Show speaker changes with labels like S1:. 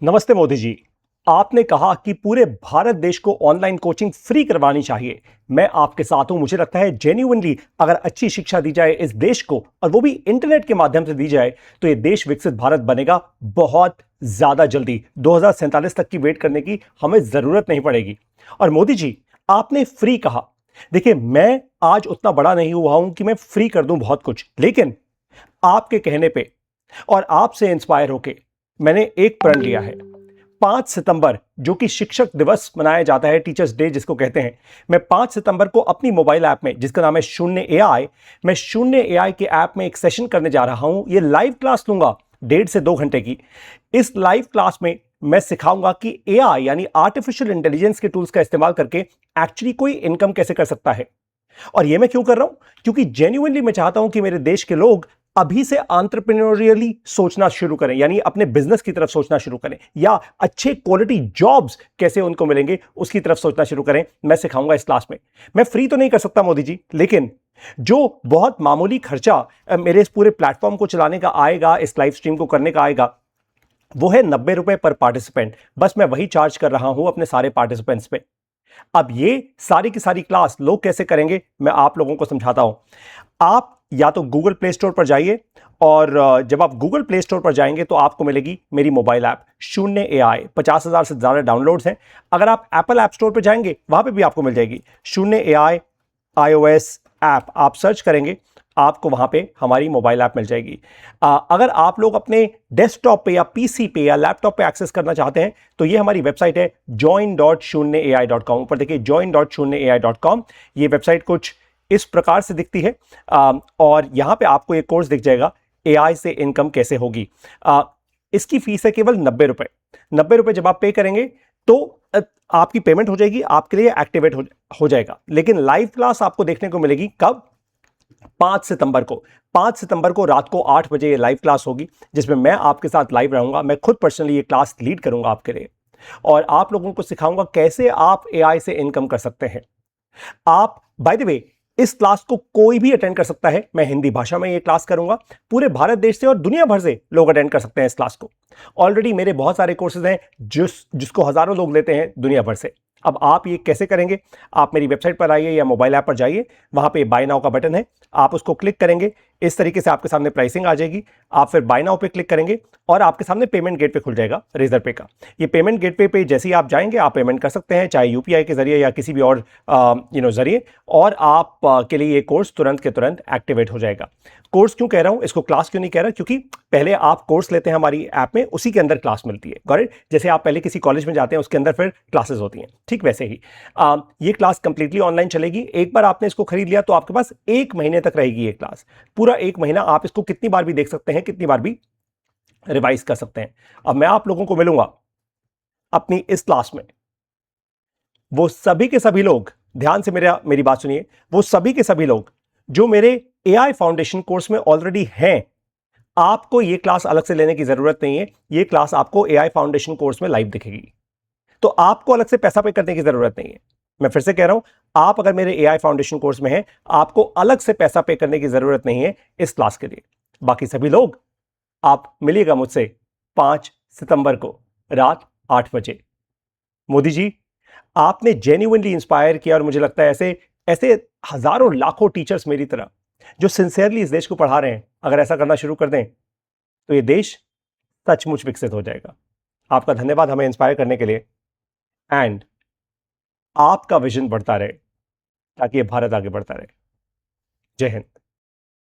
S1: नमस्ते मोदी जी। आपने कहा कि पूरे भारत देश को ऑनलाइन कोचिंग फ्री करवानी चाहिए। मैं आपके साथ हूं। मुझे लगता है जेन्युइनली अगर अच्छी शिक्षा दी जाए इस देश को, और वो भी इंटरनेट के माध्यम से दी जाए, तो ये देश विकसित भारत बनेगा बहुत ज्यादा जल्दी। 2047 तक की वेट करने की हमें जरूरत नहीं पड़ेगी। और मोदी जी, आपने फ्री कहा। देखिए, मैं आज उतना बड़ा नहीं हुआ हूं कि मैं फ्री कर दूं बहुत कुछ, लेकिन आपके कहने पे और आपसे इंस्पायर होके मैंने एक प्रण लिया है। 5 सितंबर, जो कि शिक्षक दिवस मनाया जाता है, टीचर्स डे जिसको कहते हैं, मैं 5 सितंबर को अपनी मोबाइल ऐप में, जिसका नाम है शून्य एआई, मैं शून्य एआई के ऐप में एक सेशन करने जा रहा हूं। ये लाइव क्लास लूंगा 1.5 से 2 घंटे की। इस लाइव क्लास में मैं सिखाऊंगा कि एआई यानी आर्टिफिशियल इंटेलिजेंस के टूल्स का इस्तेमाल करके एक्चुअली कोई इनकम कैसे कर सकता है। और ये मैं क्यों कर रहा हूं? क्योंकि जेन्युइनली मैं चाहता हूं कि मेरे देश के लोग अभी से एंटरप्रेन्योरियली सोचना शुरू करें, यानी अपने बिजनेस की तरफ सोचना शुरू करें, या अच्छे क्वालिटी जॉब्स कैसे उनको मिलेंगे उसकी तरफ सोचना शुरू करें। मैं सिखाऊंगा इस क्लास में। मैं फ्री तो नहीं कर सकता मोदी जी, लेकिन जो बहुत मामूली खर्चा मेरे इस पूरे प्लेटफॉर्म को चलाने का आएगा, इस लाइव स्ट्रीम को करने का आएगा, वो है 90 रुपए पर पार्टिसिपेंट। बस मैं वही चार्ज कर रहा हूं अपने सारे पार्टिसिपेंट्स पे। अब ये सारी की सारी क्लास लोग कैसे करेंगे, मैं आप लोगों को समझाता हूं। आप या तो गूगल प्ले स्टोर पर जाइए, और जब आप गूगल प्ले स्टोर पर जाएंगे तो आपको मिलेगी मेरी मोबाइल ऐप शून्य एआई। 50,000 से ज्यादा डाउनलोड्स हैं। अगर आप एप्पल ऐप स्टोर पर जाएंगे, वहां पे भी आपको मिल जाएगी शून्य एआई iOS ऐप। आप सर्च करेंगे, आपको वहां पे हमारी मोबाइल ऐप मिल जाएगी। अगर आप लोग अपने डेस्कटॉप पे या पीसी पे या लैपटॉप पे एक्सेस करना चाहते हैं, तो ये हमारी वेबसाइट है join.शून्यai.com। ऊपर देखिए join.शून्यai.com। ये वेबसाइट कुछ इस प्रकार से दिखती है, और यहां पे आपको एक कोर्स दिख जाएगा, एआई से इनकम कैसे होगी। इसकी फीस है केवल 90 रुपए। 90 रुपए जब आप पे करेंगे तो आपकी पेमेंट हो जाएगी, आपके लिए एक्टिवेट हो जाएगा। लेकिन लाइव क्लास आपको देखने को मिलेगी कब? 5 सितंबर को। 5 सितंबर को रात को 8 बजे ये लाइव क्लास होगी, जिसमें मैं आपके साथ लाइव रहूंगा। मैं खुद पर्सनली ये क्लास लीड करूंगा आपके लिए, और आप लोगों को सिखाऊंगा कैसे आप एआई से इनकम कर सकते हैं। आप, बाय द वे, इस क्लास को कोई भी अटेंड कर सकता है। मैं हिंदी भाषा में ये क्लास करूंगा। पूरे भारत देश से और दुनिया भर से लोग अटेंड कर सकते हैं इस क्लास को। ऑलरेडी मेरे बहुत सारे कोर्सेज हैं जिसको हजारों लोग लेते हैं दुनिया भर से। अब आप ये कैसे करेंगे? आप मेरी वेबसाइट पर आइए या मोबाइल ऐप पर जाइए, वहां पे बाय नाउ का बटन है, आप उसको क्लिक करेंगे। इस तरीके से आपके सामने प्राइसिंग आ जाएगी। आप फिर बाय नाउ पे क्लिक करेंगे और आपके सामने पेमेंट गेटवे खुल जाएगा, रेजर पे का। ये पेमेंट गेटवे पे जैसे ही आप जाएंगे, आप पेमेंट कर सकते हैं, चाहे यूपीआई के जरिए या किसी भी और जरिए, और आप के लिए ये कोर्स तुरंत के तुरंत एक्टिवेट हो जाएगा। कोर्स क्यों कह रहा हूं, इसको क्लास क्यों नहीं कह रहा? क्योंकि पहले आप कोर्स लेते हैं हमारी ऐप में, उसी के अंदर क्लास मिलती है। Got it? जैसे आप पहले किसी कॉलेज में जाते हैं, उसके अंदर फिर क्लासेस होती हैं, ठीक वैसे ही ये क्लास कंप्लीटली ऑनलाइन चलेगी। एक बार आपने इसको खरीद लिया तो आपके पास 1 महीने तक रहेगी ये क्लास। पूरा 1 महीना आप इसको कितनी बार भी देख सकते हैं, कितनी बार भी रिवाइज कर सकते हैं। अब मैं आप लोगों को मिलूंगा अपनी इस क्लास में। वो सभी के सभी लोग, ध्यान से मेरी बात सुनिए, वो सभी के सभी लोग जो मेरे एआई फाउंडेशन कोर्स में ऑलरेडी हैं। आपको ये क्लास अलग से लेने की जरूरत नहीं है। ये क्लास आपको एआई फाउंडेशन कोर्स में लाइव दिखेगी, तो आपको अलग से पैसा पे करने की जरूरत नहीं है। मैं फिर से कह रहा हूं, आप अगर मेरे एआई फाउंडेशन कोर्स में हैं, आपको अलग से पैसा पे करने की जरूरत नहीं है इस क्लास के लिए। बाकी सभी लोग, आप मिलिएगा मुझसे 5 सितंबर को रात 8 बजे। मोदी जी, आपने जेन्युइनली इंस्पायर किया, और मुझे लगता है ऐसे ऐसे हजारों लाखों टीचर्स मेरी तरह जो सिंसियरली इस देश को पढ़ा रहे हैं, अगर ऐसा करना शुरू कर दें तो ये देश सचमुच विकसित हो जाएगा। आपका धन्यवाद हमें इंस्पायर करने के लिए, एंड आपका विजन बढ़ता रहे ताकि ये भारत आगे बढ़ता रहे। जय हिंद।